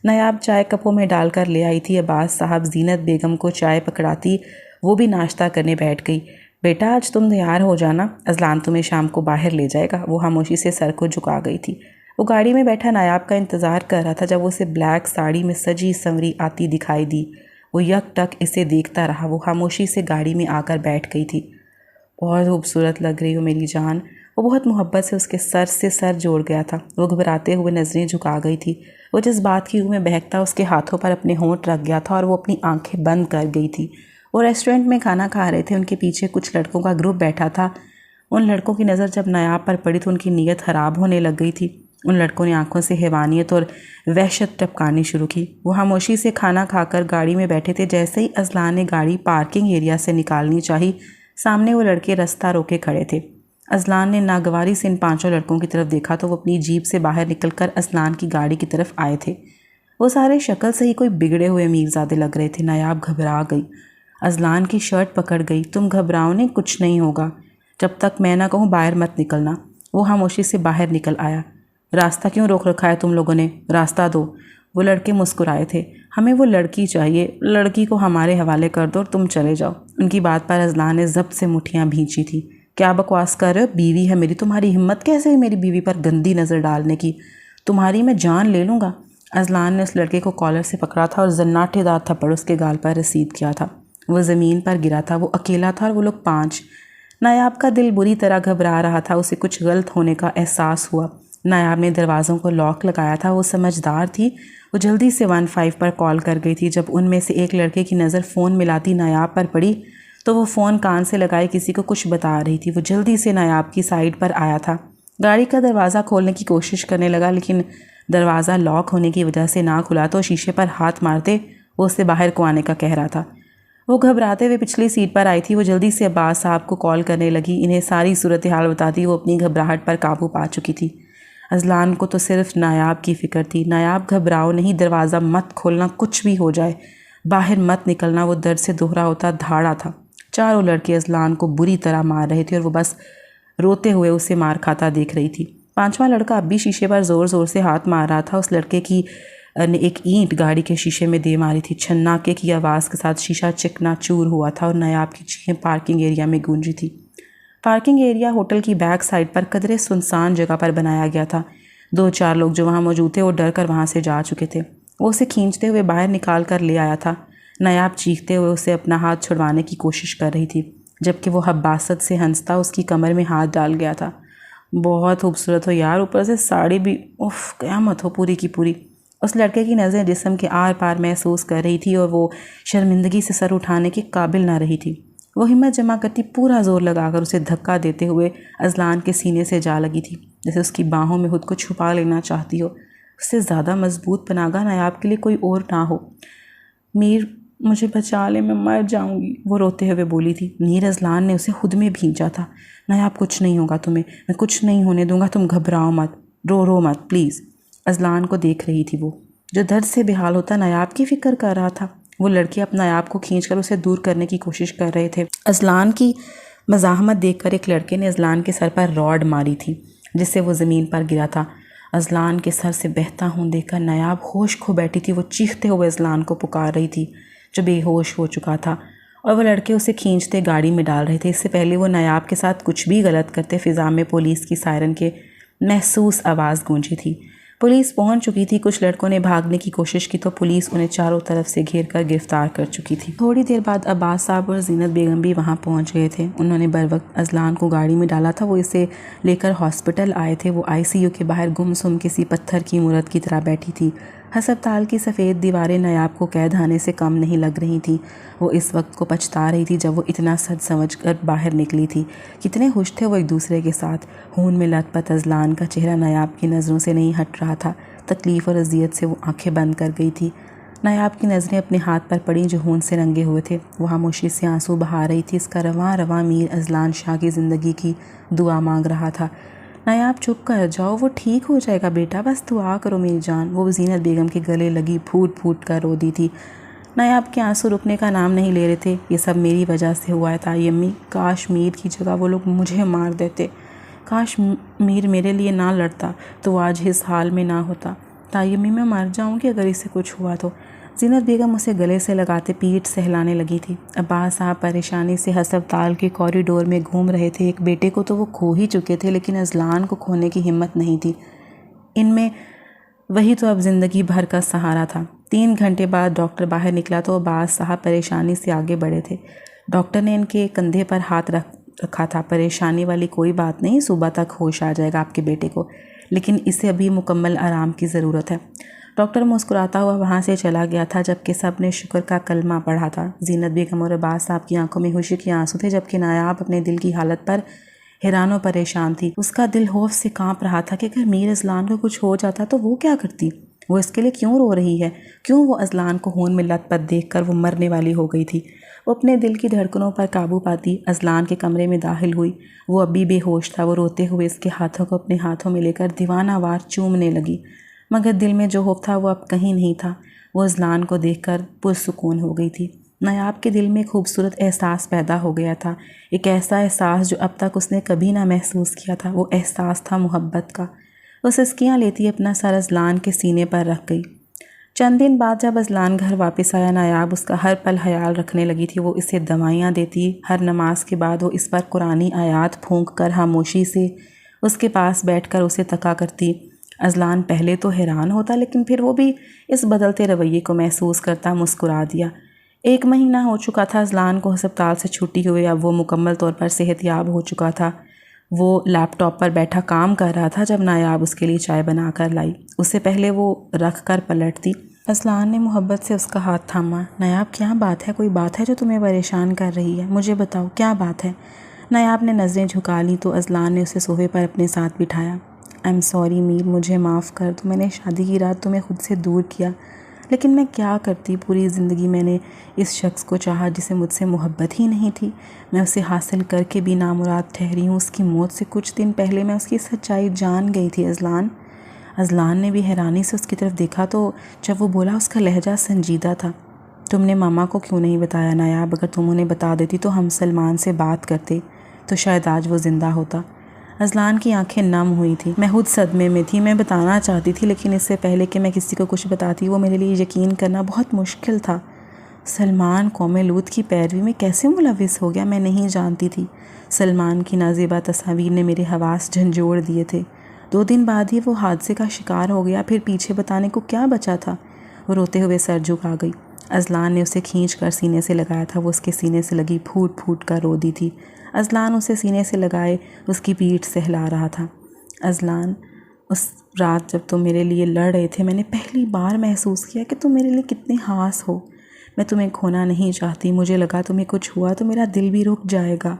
نایاب چائے کپوں میں ڈال کر لے آئی تھی، عباس صاحب زینت بیگم کو چائے پکڑاتی وہ بھی ناشتہ کرنے بیٹھ گئی۔ بیٹا آج تم تیار ہو جانا، اذلان تمہیں شام کو باہر لے جائے گا۔ وہ خاموشی سے سر کو جھکا گئی تھی۔ وہ گاڑی میں بیٹھا نایاب کا انتظار کر رہا تھا جب اسے بلیک ساڑی میں سجی سنوری آتی دکھائی دی۔ وہ یک ٹک اسے دیکھتا رہا۔ وہ خاموشی سے گاڑی میں آ کر بیٹھ گئی تھی۔ بہت خوبصورت لگ رہی ہو میری جان۔ وہ بہت محبت سے اس کے سر سے سر جوڑ گیا تھا۔ وہ گھبراتے ہوئے نظریں جھکا گئی تھی۔ وہ جس بات کی روح میں بہکتا اس کے ہاتھوں پر اپنے ہونٹ رکھ گیا تھا اور وہ اپنی آنکھیں بند کر گئی تھی۔ وہ ریسٹورنٹ میں کھانا کھا رہے تھے، ان کے پیچھے کچھ لڑکوں کا گروپ بیٹھا تھا۔ ان لڑکوں کی نظر جب نایاب پر پڑی تو ان کی نیت خراب ہونے لگ گئی تھی۔ ان لڑکوں نے آنکھوں سے حیوانیت اور وحشت ٹپکانی شروع کی۔ وہ خاموشی سے کھانا کھا کر گاڑی میں بیٹھے تھے۔ جیسے ہی اذلان نے گاڑی پارکنگ ایریا سے نکالنی چاہی، سامنے وہ لڑکے رستہ روکے کھڑے تھے۔ اذلان نے ناگواری سے ان پانچوں لڑکوں کی طرف دیکھا تو وہ اپنی جیپ سے باہر نکل کر اذلان کی گاڑی کی طرف آئے تھے۔ وہ سارے شکل سے ہی کوئی بگڑے ہوئے میرزادے لگ رہے تھے۔ نایاب گھبرا گئی۔ اذلان کی شرٹ پکڑ گئی۔ تم گھبراؤ نہیں، کچھ نہیں ہوگا، جب تک میں نہ کہوں باہر مت نکلنا۔ وہ خاموشی سے باہر نکل آیا۔ راستہ کیوں روک رکھا ہے تم لوگوں نے؟ راستہ دو۔ وہ لڑکے مسکرائے تھے۔ ہمیں وہ لڑکی چاہیے، لڑکی کو ہمارے حوالے کر دو اور تم چلے جاؤ۔ ان کی بات پر اذلان نے ضبط سے مٹھیاں بھینچی تھی۔ کیا بکواس کر رہے ہو؟ بیوی ہے میری، تمہاری ہمت کیسے ہوئی میری بیوی پر گندی نظر ڈالنے کی؟ تمہاری میں جان لے لوں گا۔ اذلان نے اس لڑکے کو کالر سے پکڑا تھا اور زناٹے دار تھپڑ اس کے گال پر رسید کیا تھا۔ وہ زمین پر گرا تھا۔ وہ اکیلا تھا اور وہ لوگ 5۔ نایاب کا دل بری طرح گھبرا رہا تھا۔ اسے کچھ غلط ہونے کا احساس ہوا۔ نایاب نے دروازوں کو لاک لگایا تھا۔ وہ سمجھدار تھی۔ وہ جلدی سے 15 پر کال کر گئی تھی۔ جب ان میں سے ایک لڑکے کی نظر فون ملاتی نایاب پر پڑی تو وہ فون کان سے لگائے کسی کو کچھ بتا رہی تھی۔ وہ جلدی سے نایاب کی سائیڈ پر آیا تھا، گاڑی کا دروازہ کھولنے کی کوشش کرنے لگا، لیکن دروازہ لاک ہونے کی وجہ سے نہ کھلا تو شیشے پر ہاتھ مارتے وہ اسے باہر کو آنے کا کہہ رہا تھا۔ وہ گھبراتے ہوئے پچھلی سیٹ پر آئی تھی۔ وہ جلدی سے عباس صاحب کو کال کرنے لگی، انہیں ساری صورتحال بتاتی۔ وہ اپنی گھبراہٹ پر قابو پا چکی تھی۔ اذلان کو تو صرف نایاب کی فکر تھی۔ نایاب گھبراؤ نہیں، دروازہ مت کھولنا، کچھ بھی ہو جائے باہر مت نکلنا۔ وہ درد سے دوہرا ہوتا دھاڑا تھا۔ چاروں لڑکے اذلان کو بری طرح مار رہے تھے اور وہ بس روتے ہوئے اسے مار کھاتا دیکھ رہی تھی۔ 5واں لڑکا اب بھی شیشے پر زور زور سے ہاتھ مار رہا تھا۔ اس لڑکے کی نے ایک اینٹ گاڑی کے شیشے میں دے ماری تھی۔ چھناکے کی آواز کے ساتھ شیشہ چکنا چور ہوا تھا اور نایاب کی چیخیں پارکنگ ایریا میں گونجی تھی۔ پارکنگ ایریا ہوٹل کی بیک سائڈ پر قدرے سنسان جگہ پر بنایا گیا تھا۔ 2-4 لوگ جو وہاں موجود تھے وہ ڈر کر وہاں سے جا چکے تھے۔ وہ اسے کھینچتے ہوئے باہر نکال کر لے آیا تھا۔ نایاب چیختے ہوئے اسے اپنا ہاتھ چھڑوانے کی کوشش کر رہی تھی، جبکہ وہ حباست سے ہنستا اس کی کمر میں ہاتھ ڈال گیا تھا۔ بہت خوبصورت ہو یار، اوپر سے ساڑی بھی، اف قیامت ہو پوری کی پوری۔ اس لڑکے کی نظریں جسم کے آر پار محسوس کر رہی تھی اور وہ شرمندگی سے سر اٹھانے کے قابل نہ رہی تھی۔ وہ ہمت جمع کرتی پورا زور لگا کر اسے دھکا دیتے ہوئے اذلان کے سینے سے جا لگی تھی، جیسے اس کی باہوں میں خود کو چھپا لینا چاہتی ہو۔ اس سے زیادہ مضبوط پناہ گاہ نایاب کے لیے کوئی اور نہ ہو۔ میر مجھے بچا لے، میں مر جاؤں گی، وہ روتے ہوئے بولی تھی۔ میر اذلان نے اسے خود میں بھینچا تھا۔ نایاب کچھ نہیں ہوگا تمہیں، میں کچھ نہیں ہونے دوں گا، تم گھبراؤ مت، رو مت پلیز۔ اذلان کو دیکھ رہی تھی وہ، جو درد سے بحال ہوتا نایاب کی فکر کر رہا تھا۔ وہ لڑکے اپنا نایاب کو کھینچ کر اسے دور کرنے کی کوشش کر رہے تھے۔ اذلان کی مزاحمت دیکھ کر ایک لڑکے نے اذلان کے سر پر راڈ ماری تھی، جس سے وہ زمین پر گرا تھا۔ اذلان کے سر سے بہتا خون دیکھ کر نایاب ہوش کھو بیٹھی تھی۔ وہ چیختے ہوئے اذلان کو پکار رہی تھی، جو بے ہوش ہو چکا تھا، اور وہ لڑکے اسے کھینچتے گاڑی میں ڈال رہے تھے۔ اس سے پہلے وہ نایاب کے ساتھ کچھ بھی غلط کرتے، فضا میں پولیس کی سائرن کے محسوس آواز گونجی تھی۔ پولیس پہنچ چکی تھی۔ کچھ لڑکوں نے بھاگنے کی کوشش کی تو پولیس انہیں چاروں طرف سے گھیر کر گرفتار کر چکی تھی۔ تھوڑی دیر بعد عباس صاحب اور زینت بیگم بھی وہاں پہنچ گئے تھے۔ انہوں نے بروقت اذلان کو گاڑی میں ڈالا تھا۔ وہ اسے لے کر ہاسپٹل آئے تھے۔ وہ ICU کے باہر گمسم کسی پتھر کی مورت کی طرح بیٹھی تھی۔ ہسپتال کی سفید دیواریں نیاب کو قید خانے سے کم نہیں لگ رہی تھیں۔ وہ اس وقت کو پچھتا رہی تھی جب وہ اتنا سچ سمجھ کر باہر نکلی تھی۔ کتنے خوش تھے وہ ایک دوسرے کے ساتھ۔ خون میں لت پت اذلان کا چہرہ نیاب کی نظروں سے نہیں ہٹ رہا تھا۔ تکلیف اور اذیت سے وہ آنکھیں بند کر گئی تھی۔ نیاب کی نظریں اپنے ہاتھ پر پڑیں جو خون سے رنگے ہوئے تھے۔ وہ خاموشی سے آنسو بہا رہی تھی۔ اس کا رواں رواں میر اذلان شاہ کی زندگی کی دعا مانگ رہا تھا۔ نیاب چپ کر جاؤ، وہ ٹھیک ہو جائے گا بیٹا، بس دعا کرو میری جان۔ وہ زینت بیگم کے گلے لگی پھوٹ پھوٹ کر رو دی تھی۔ نیاب کے آنسو رکنے کا نام نہیں لے رہے تھے۔ یہ سب میری وجہ سے ہوا ہے تائی امی، کاش میر کی جگہ وہ لوگ مجھے مار دیتے، کاش میر میرے لیے نہ لڑتا تو وہ آج اس حال میں نہ ہوتا۔ تائی امی میں مر جاؤں گی اگر اسے کچھ ہوا تو۔ زینت بیگم اسے گلے سے لگاتے پیٹھ سہلانے لگی تھی۔ عباس صاحب پریشانی سے ہسپتال کے کوریڈور میں گھوم رہے تھے۔ ایک بیٹے کو تو وہ کھو ہی چکے تھے لیکن اذلان کو کھونے کی ہمت نہیں تھی ان میں۔ وہی تو اب زندگی بھر کا سہارا تھا۔ 3 گھنٹے بعد ڈاکٹر باہر نکلا تو عباس صاحب پریشانی سے آگے بڑھے تھے۔ ڈاکٹر نے ان کے کندھے پر ہاتھ رکھا تھا۔ پریشانی والی کوئی بات نہیں، صبح تک ہوش آ جائے گا آپ کے بیٹے کو، لیکن اسے ابھی مکمل آرام کی ضرورت ہے۔ ڈاکٹر مسکراتا ہوا وہاں سے چلا گیا تھا جبکہ سب نے شکر کا کلمہ پڑھا تھا۔ زینت بیگم اور عباس صاحب کی آنکھوں میں خوشی کے آنسو تھے جبکہ نیاب اپنے دل کی حالت پر حیران و پریشان تھی۔ اس کا دل خوف سے کانپ رہا تھا کہ اگر میر اذلان کو کچھ ہو جاتا تو وہ کیا کرتی؟ وہ اس کے لیے کیوں رو رہی ہے؟ کیوں وہ اذلان کو خون میں لت پت دیکھ کر وہ مرنے والی ہو گئی تھی؟ وہ اپنے دل کی دھڑکنوں پر قابو پاتی اذلان کے کمرے میں داخل ہوئی۔ وہ ابھی بے ہوش تھا۔ وہ روتے ہوئے اس کے ہاتھوں کو اپنے ہاتھوں میں لے کر دیوانہ وار چومنے لگی، مگر دل میں جو خوف تھا وہ اب کہیں نہیں تھا۔ وہ اذلان کو دیکھ کر پرسکون ہو گئی تھی۔ نیاب کے دل میں خوبصورت احساس پیدا ہو گیا تھا، ایک ایسا احساس جو اب تک اس نے کبھی نہ محسوس کیا تھا۔ وہ احساس تھا محبت کا۔ وہ سسکیاں لیتی اپنا سر اذلان کے سینے پر رکھ گئی۔ چند دن بعد جب اذلان گھر واپس آیا، نیاب اس کا ہر پل خیال رکھنے لگی تھی۔ وہ اسے دوائیاں دیتی، ہر نماز کے بعد وہ اس پر قرآنی آیات پھونک کر خاموشی سے اس کے پاس بیٹھ کر اسے تکا کرتی۔ اذلان پہلے تو حیران ہوتا لیکن پھر وہ بھی اس بدلتے رویے کو محسوس کرتا مسکرا دیا۔ 1 مہینہ ہو چکا تھا اذلان کو ہسپتال سے چھٹی ہوئے۔ اب وہ مکمل طور پر صحت یاب ہو چکا تھا۔ وہ لیپ ٹاپ پر بیٹھا کام کر رہا تھا جب نیاب اس کے لیے چائے بنا کر لائی۔ اس سے پہلے وہ رکھ کر پلٹتی۔ اذلان نے محبت سے اس کا ہاتھ تھاما۔ نیاب کیا بات ہے؟ کوئی بات ہے جو تمہیں پریشان کر رہی ہے؟ مجھے بتاؤ کیا بات ہے؟ نیاب نے نظریں جھکا لی تو اذلان نے اسے صوفے پر اپنے ساتھ بٹھایا۔ I'm sorry میر، مجھے معاف کر دو۔ میں نے شادی کی رات تمہیں خود سے دور کیا، لیکن میں کیا کرتی؟ پوری زندگی میں نے اس شخص کو چاہا جسے مجھ سے محبت ہی نہیں تھی۔ میں اسے حاصل کر کے بھی نامراد ٹھہری ہوں۔ اس کی موت سے کچھ دن پہلے میں اس کی سچائی جان گئی تھی۔ اذلان نے بھی حیرانی سے اس کی طرف دیکھا تو جب وہ بولا اس کا لہجہ سنجیدہ تھا۔ تم نے ماما کو کیوں نہیں بتایا نیاب؟ اگر تم انہیں بتا دیتی تو ہم سلمان سے بات کرتے تو شاید آج وہ زندہ ہوتا۔ اذلان کی آنکھیں نم ہوئی تھیں۔ میں خود صدمے میں تھی۔ میں بتانا چاہتی تھی لیکن اس سے پہلے کہ میں کسی کو کچھ بتاتی وہ میرے لیے یقین کرنا بہت مشکل تھا۔ سلمان قوم لوط کی پیروی میں کیسے ملوث ہو گیا؟ میں نہیں جانتی تھی۔ سلمان کی نازیبا تصاویر نے میرے حواس جھنجھوڑ دیے تھے۔ 2 دن بعد ہی وہ حادثے کا شکار ہو گیا، پھر پیچھے بتانے کو کیا بچا تھا؟ وہ روتے ہوئے سر جھکا گئی۔ اذلان نے اسے کھینچ کر سینے سے لگایا تھا۔ وہ اس کے سینے سے لگی پھوٹ پھوٹ کر رو دی تھی۔ اذلان اسے سینے سے لگائے اس کی پیٹھ سہلا رہا تھا۔ اذلان، اس رات جب تم میرے لیے لڑ رہے تھے میں نے پہلی بار محسوس کیا کہ تم میرے لیے کتنے خاص ہو۔ میں تمہیں کھونا نہیں چاہتی۔ مجھے لگا تمہیں کچھ ہوا تو میرا دل بھی رک جائے گا،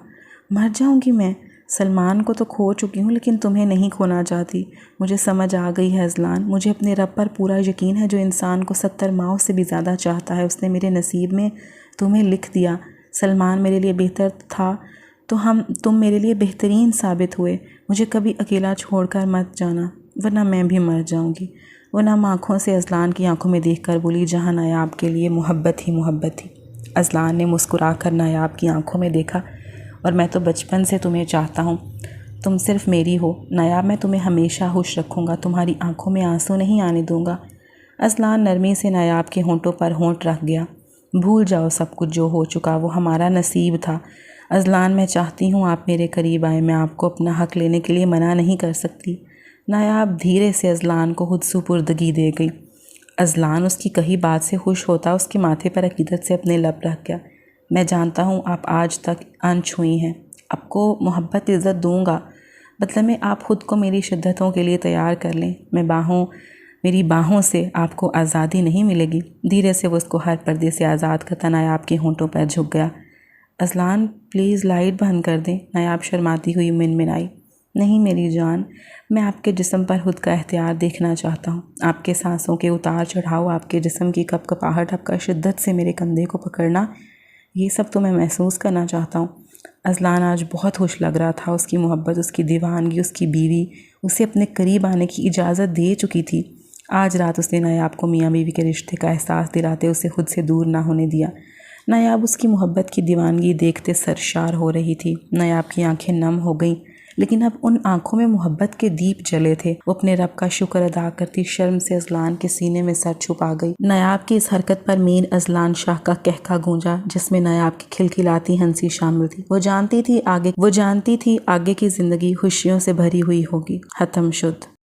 مر جاؤں گی میں۔ سلمان کو تو کھو چکی ہوں لیکن تمہیں نہیں کھونا چاہتی۔ مجھے سمجھ آ گئی ہے اذلان، مجھے اپنے رب پر پورا یقین ہے جو انسان کو 70 ماؤں سے بھی زیادہ چاہتا ہے۔ اس نے میرے نصیب میں تمہیں لکھ دیا۔ سلمان میرے لیے بہتر تھا تو تم میرے لیے بہترین ثابت ہوئے۔ مجھے کبھی اکیلا چھوڑ کر مت جانا ورنہ میں بھی مر جاؤں گی۔ وہ نم آنکھوں سے اذلان کی آنکھوں میں دیکھ کر بولی، جہاں نیاب کے لیے محبت ہی محبت تھی۔ اذلان نے مسکرا کر نیاب کی آنکھوں میں دیکھا، اور میں تو بچپن سے تمہیں چاہتا ہوں، تم صرف میری ہو نیاب۔ میں تمہیں ہمیشہ خوش رکھوں گا، تمہاری آنکھوں میں آنسو نہیں آنے دوں گا۔ اذلان نرمی سے نیاب کے ہونٹوں پر ہونٹ رکھ گیا۔ بھول جاؤ سب کچھ جو ہو چکا، وہ ہمارا نصیب تھا۔ اذلان، میں چاہتی ہوں آپ میرے قریب آئیں، میں آپ کو اپنا حق لینے کے لیے منع نہیں کر سکتی۔ نیاب دھیرے سے اذلان کو خود سپردگی دے گئی۔ اذلان اس کی کہی بات سے خوش ہوتا اس کے ماتھے پر عقیدت سے اپنے لب رکھ گیا۔ میں جانتا ہوں آپ آج تک انچھوئی ہیں، آپ کو محبت عزت دوں گا، بدلے میں آپ خود کو میری شدتوں کے لیے تیار کر لیں۔ میں باہوں میری باہوں سے آپ کو آزادی نہیں ملے گی۔ دھیرے سے وہ اس کو ہر پردے سے آزاد کرتا نایاب کے ہونٹوں پر جھک گیا۔ اذلان پلیز لائٹ بند کر دیں، نایاب شرماتی ہوئی منمنائی۔ نہیں میری جان، میں آپ کے جسم پر خود کا اختیار دیکھنا چاہتا ہوں، آپ کے سانسوں کے اتار چڑھاؤ، آپ کے جسم کی کپ کپاہٹ، آپ کا شدت سے میرے کندھے کو پکڑنا، یہ سب تو میں محسوس کرنا چاہتا ہوں۔ اذلان آج بہت خوش لگ رہا تھا، اس کی محبت، اس کی دیوانگی، اس کی بیوی اسے اپنے قریب آنے کی اجازت دے چکی تھی۔ آج رات اس نے نایاب کو میاں بیوی کے رشتے کا احساس دلاتے اسے خود سے دور نہ ہونے دیا۔ نایاب اس کی محبت کی دیوانگی دیکھتے سرشار ہو رہی تھی۔ نایاب کی آنکھیں نم ہو گئیں، لیکن اب ان آنکھوں میں محبت کے دیپ جلے تھے۔ وہ اپنے رب کا شکر ادا کرتی شرم سے اذلان کے سینے میں سر چھپا گئی۔ نایاب کی اس حرکت پر میر اذلان شاہ کا قہقہ گونجا، جس میں نایاب کی کھلکھلاتی ہنسی شامل تھی۔ وہ جانتی تھی آگے کی زندگی خوشیوں سے بھری ہوئی ہوگی۔ ختم شد۔